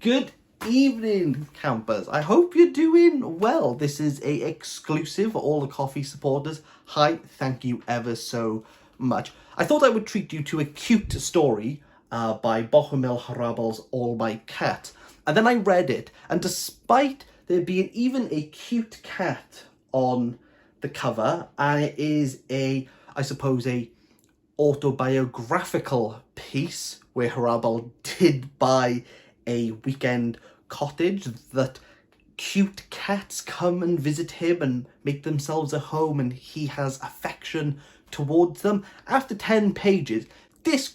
Good evening, campers. I hope you're doing well. This is a exclusive for all the coffee supporters. Hi, thank you ever so much. I thought I would treat you to a cute story by Bohumil Hrabal's All My Cat. And then I read it, and despite there being even a cute cat on the cover, and it is I suppose, a autobiographical piece where Hrabal did buy a weekend cottage, that cute cats come and visit him and make themselves a home, and he has affection towards them. After 10 pages, this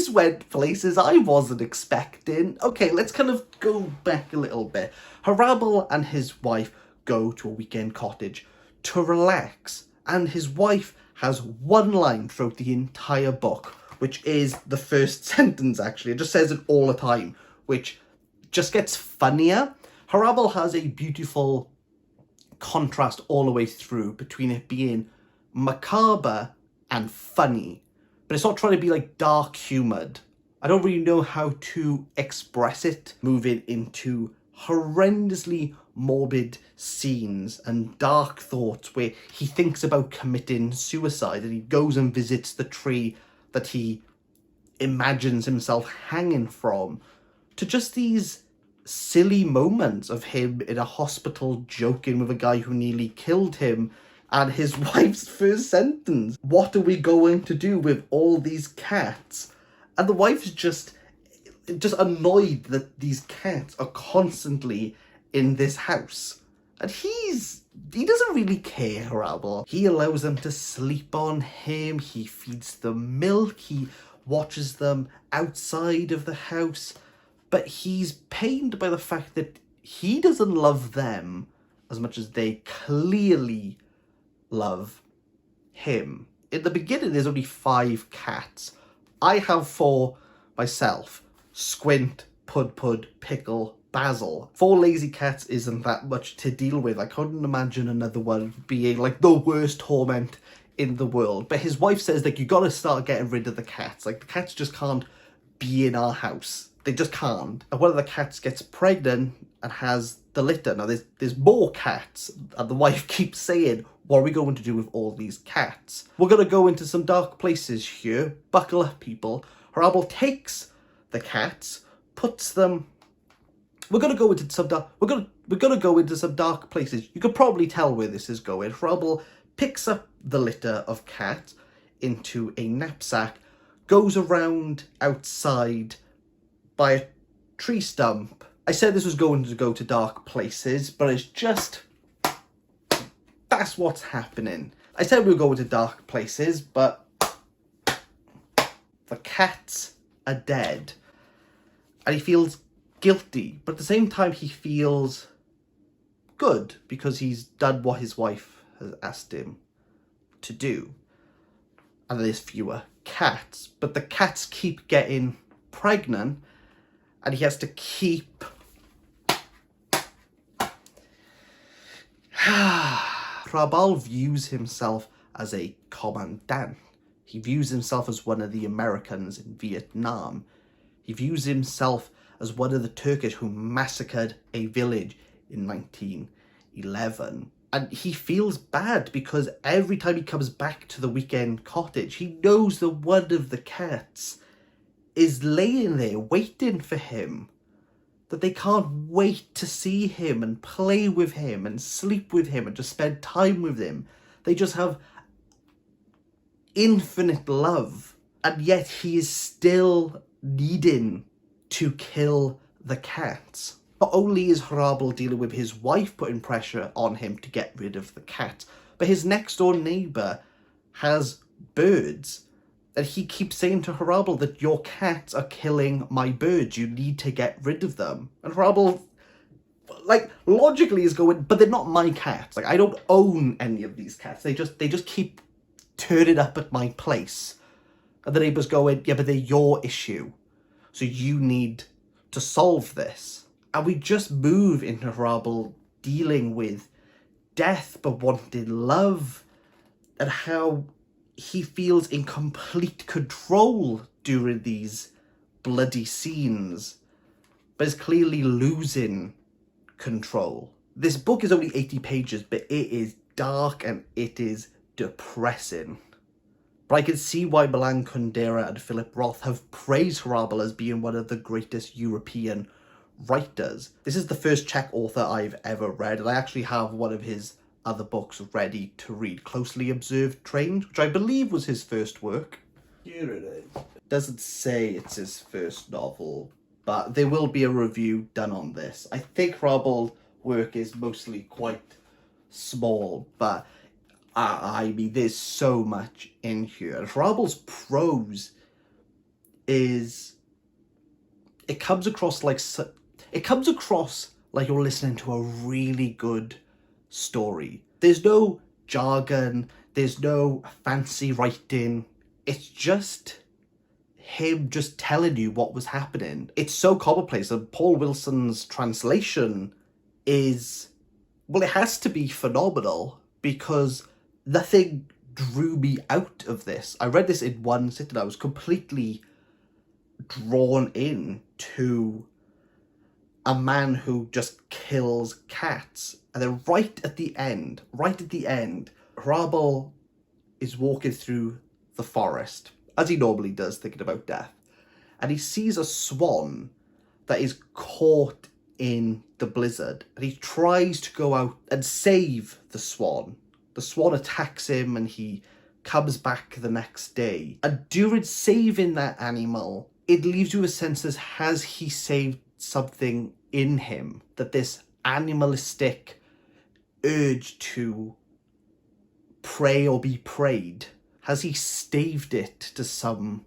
went places I wasn't expecting. Okay, let's kind of go back a little bit. Hrabal and his wife go to a weekend cottage to relax, and his wife has one line throughout the entire book, which is the first sentence, actually. It just says it all the time, which just gets funnier. Hrabal has a beautiful contrast all the way through between it being macabre and funny, but it's not trying to be like dark humoured. I don't really know how to express it, moving into horrendously morbid scenes and dark thoughts where he thinks about committing suicide, and he goes and visits the tree that he imagines himself hanging from, to just these silly moments of him in a hospital joking with a guy who nearly killed him, and his wife's first sentence, "What are we going to do with all these cats?" And the wife's just annoyed that these cats are constantly in this house. And he doesn't really care, Hrabal. He allows them to sleep on him, he feeds them milk, he watches them outside of the house, but he's pained by the fact that he doesn't love them as much as they clearly love him. In the beginning, there's only 5 cats. I have 4 myself. Squint, Pud, Pickle, Basil. 4 lazy cats isn't that much to deal with. I couldn't imagine another one being like the worst torment in the world. But his wife says, like, you gotta start getting rid of the cats. Like, the cats just can't be in our house. They just can't. And one of the cats gets pregnant and has the litter. Now, there's more cats, and the wife keeps saying, what are we going to do with all these cats? We're gonna go into some dark places here. Buckle up, people. Hrabal takes the cats, puts them... We're gonna go into some dark places. You could probably tell where this is going. Hrabal picks up the litter of cats into a knapsack, goes around outside by a tree stump. I said this was going to go to dark places, but it's just... that's what's happening. I said we were going to dark places, but the cats are dead. And he feels guilty, but at the same time he feels good because he's done what his wife has asked him to do. And there's fewer cats, but the cats keep getting pregnant, and he has to keep... Hrabal views himself as a commandant. He views himself as one of the Americans in Vietnam. He views himself as one of the Turkish who massacred a village in 1911. And he feels bad because every time he comes back to the weekend cottage, he knows that one of the cats is laying there waiting for him. That they can't wait to see him and play with him and sleep with him and just spend time with him. They just have infinite love. And yet he is still needing to kill the cats. Not only is Hrabal dealing with his wife putting pressure on him to get rid of the cats, but his next door neighbour has birds. And he keeps saying to Hrabal that your cats are killing my birds. You need to get rid of them. And Hrabal, like, logically is going, but they're not my cats. Like, I don't own any of these cats. They just keep turning up at my place. And the neighbour's going, yeah, but they're your issue. So you need to solve this. And we just move into Hrabal dealing with death but wanting love, and how he feels in complete control during these bloody scenes, but is clearly losing control. This book is only 80 pages, but it is dark and it is depressing. But I can see why Milan Kundera and Philip Roth have praised Hrabal as being one of the greatest European writers. This is the first Czech author I've ever read, and I actually have one of his other books ready to read, Closely Observed Trained, which I believe was his first work. Here it is. It doesn't say it's his first novel, but there will be a review done on this. I think Hrabal's work is mostly quite small, but I mean, there's so much in here. And Hrabal's prose is... It comes across like you're listening to a really good story. There's no jargon, there's no fancy writing. It's just him just telling you what was happening. It's so commonplace, and Paul Wilson's translation is... well, it has to be phenomenal, because nothing drew me out of this. I read this in one sitting. I was completely drawn in to a man who just kills cats. And then right at the end, Hrabal is walking through the forest, as he normally does, thinking about death. And he sees a swan that is caught in the blizzard. And he tries to go out and save the swan. The swan attacks him and he comes back the next day. And during saving that animal, it leaves you a sense as, has he saved something in him? That this animalistic urge to prey or be preyed, has he staved it to some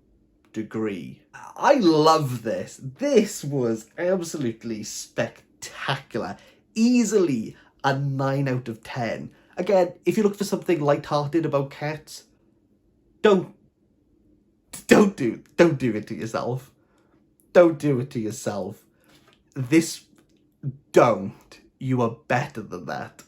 degree? I love this. This was absolutely spectacular. Easily a 9 out of 10. Again, if you look for something light-hearted about cats, don't do it to yourself. Don't do it to yourself. Don't. You are better than that.